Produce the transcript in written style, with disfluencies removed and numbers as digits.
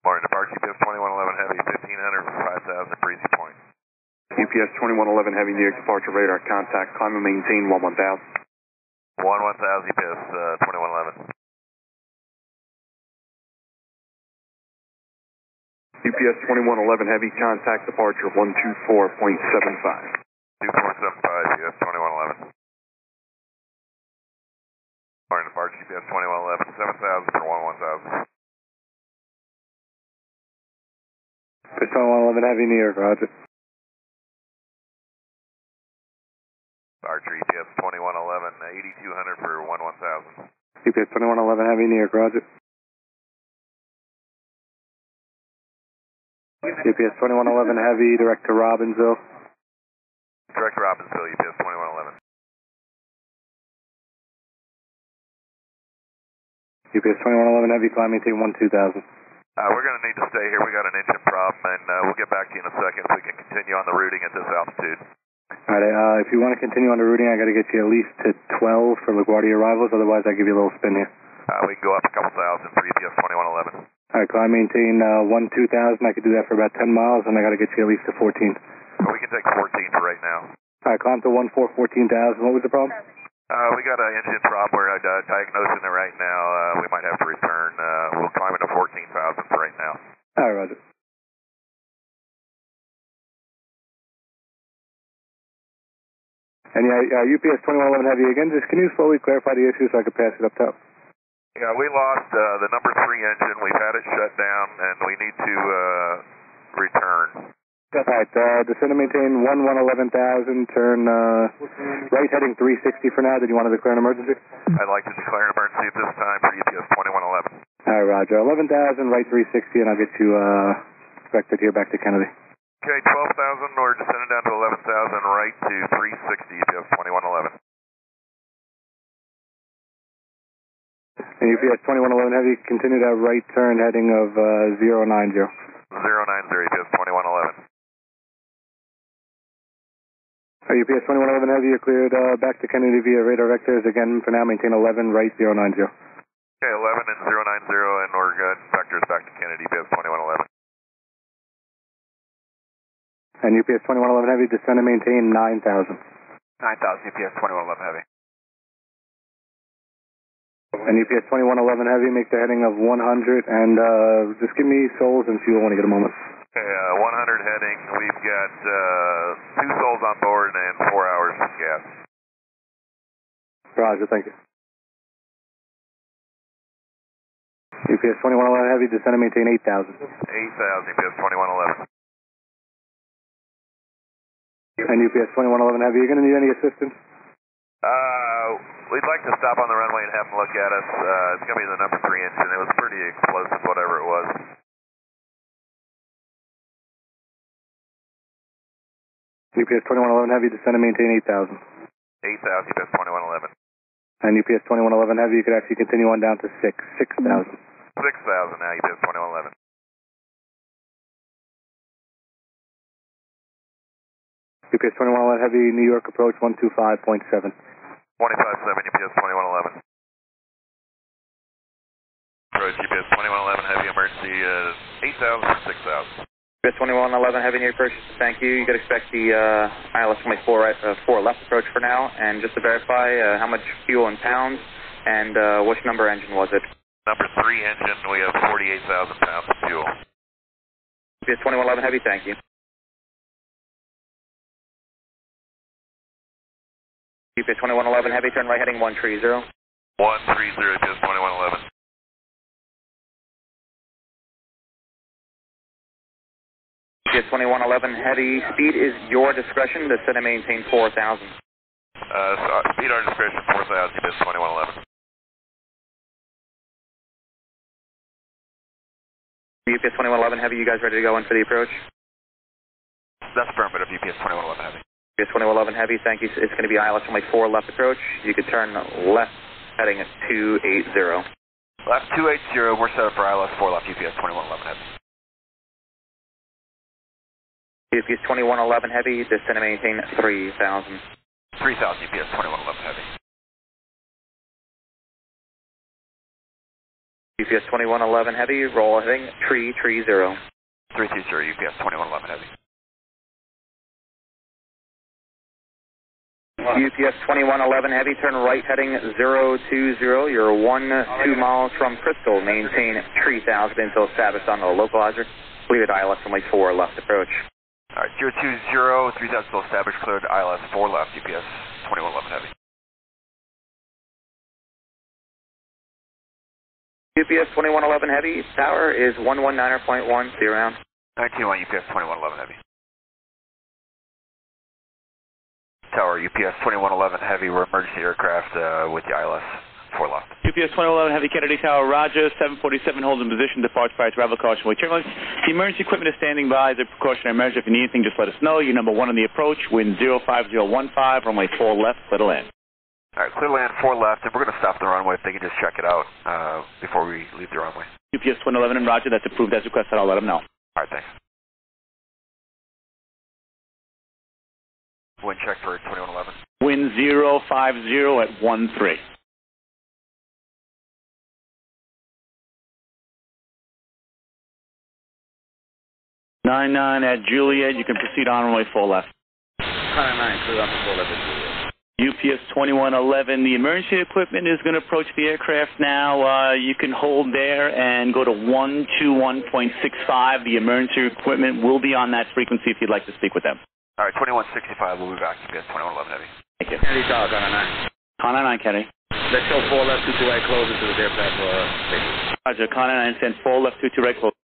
Morning, departure UPS 2111 Heavy, 1500 for 5000 Breezy Point. UPS 2111 Heavy, New York departure radar contact, climb and maintain 11000. 1000 UPS 2111. UPS 2111 Heavy, contact departure 124.75. 2475 UPS 2111. Morning, departure UPS 2111, 7000 for 1000. UPS 2111 Heavy, New York, roger. Departure UPS 2111, 8200 for 1000. UPS 2111 Heavy, New York, roger. UPS 2111 Heavy, direct to Robbinsville. Direct to Robbinsville, UPS 2111. UPS 2111 Heavy, climb maintain 12000. We're going to need to stay here. We got an engine problem, and we'll get back to you in a second if we can continue on the routing at this altitude. Alright, if you want to continue on the routing, I got to get you at least to 12 for LaGuardia arrivals, otherwise I give you a little spin here. We can go up a couple thousand for UPS 2111. Alright, climb maintain 12000. I could do that for about 10 miles, and I got to get you at least to 14. We can take 14 for right now. Alright, climb to 14,000. What was the problem? We got an engine problem. We're diagnosing it right now. We might have to return. We'll climb it to 14,000 for right now. Alright, roger. And yeah, UPS 2111 Heavy again, just can you slowly clarify the issue so I can pass it up top? Yeah, we lost the number 3 engine. We've had it shut down, and we need to return. Alright, descend and maintain 11,000, turn right heading 360 for now. Did you want to declare an emergency? I'd like to declare an emergency at this time for UPS 2111. Alright, roger. 11,000, right 360, and I'll get you expected here back to Kennedy. Okay, 12,000, we're descending down to 11,000, right to 360, UPS 2111. And UPS 2111 Heavy, continue that right turn heading of 090. 090, UPS 2111. UPS 2111 Heavy, you're cleared back to Kennedy via radar vectors. Again, for now, maintain 11, right 090. Okay, 11 and 090, and we're good. Vectors back to Kennedy, UPS 2111. And UPS 2111 Heavy, descend and maintain 9,000. 9,000, UPS 2111 Heavy. And UPS 2111 Heavy, make the heading of 100, and just give me souls and fuel when you get a moment. Okay, 100 heading. We've got 2 souls on board and 4 hours of gas. Roger, thank you. UPS 2111 Heavy, descend and maintain 8,000. 8,000, UPS 2111. And UPS 2111 Heavy, you going to need any assistance? We'd like to stop on the runway and have them look at us. It's going to be the number 3 engine. It was pretty explosive, whatever it was. UPS 2111 Heavy, descend and maintain 8,000. 8,000, UPS 2111. And UPS 2111 Heavy, you could actually continue on down to 6,000. 6,000 now, UPS 2111. UPS 2111 Heavy, New York approach 125.7. 25.7, UPS 2111. Approach UPS 2111 Heavy, emergency 8,000 for 6,000. UPS 2111 Heavy, New York approach, thank you. You could expect the ILS 24 left approach for now. And just to verify, how much fuel in pounds and which number engine was it? Number 3 engine, we have 48,000 pounds of fuel. UPS 2111 Heavy, thank you. UPS 2111 Heavy, turn right heading 130. 130, UPS 2111. UPS 2111 Heavy, speed is your discretion, descend and maintain 4,000. Speed our discretion, 4,000, UPS 2111. UPS 2111 Heavy, you guys ready to go in for the approach? That's affirmative, UPS 2111 Heavy. UPS 2111 Heavy, thank you. It's going to be ILS 4 left approach. You could turn left heading at 280. Left 280, we're set up for ILS 4 left, UPS 2111 Heavy. UPS 2111 Heavy, descend and maintain 3,000. 3,000, UPS 2111 Heavy. UPS 2111 Heavy, roll heading 330. 330, UPS 2111 Heavy. UPS 2111 Heavy, turn right heading 020. You're 2 miles from Crystal. Maintain 3000 until established on the localizer. Leave at ILS runway 4 left approach. Alright, 020, 3000 still established, cleared ILS 4 left, UPS 2111 Heavy. UPS 2111 Heavy, tower is 119.1, see you around. 19-1, UPS 2111 Heavy. Tower, UPS 2111 Heavy, we're emergency aircraft with the ILS 4 left. UPS 2111 Heavy, Kennedy Tower, Roger, 747 holds in position, departs by travel caution. The emergency equipment is standing by as a precautionary measure. If you need anything, just let us know. You're number 1 on the approach, wind 05015, runway 4 left, clear to land. Alright, clear land 4 left, and we're going to stop the runway if they can just check it out before we leave the runway. UPS 2111 and Roger, that's approved as requested. I'll let them know. Alright, thanks. Wind check for 2111. Wind 050 at 13. 99 at Juliet, you can proceed on runway 4 left. 99, clear on the 4 left at Juliet. UPS 2111, the emergency equipment is going to approach the aircraft now. You can hold there and go to 121.65. The emergency equipment will be on that frequency if you'd like to speak with them. All right, 2165, we'll be back. UPS 2111 Heavy. Thank you. Kennedy Tower, Connor 9. Connor 9, Kennedy. Let's show 4 left, 22 right, close into the aircraft for safety. Roger, Connor 9, send 4 left, 22 right, close.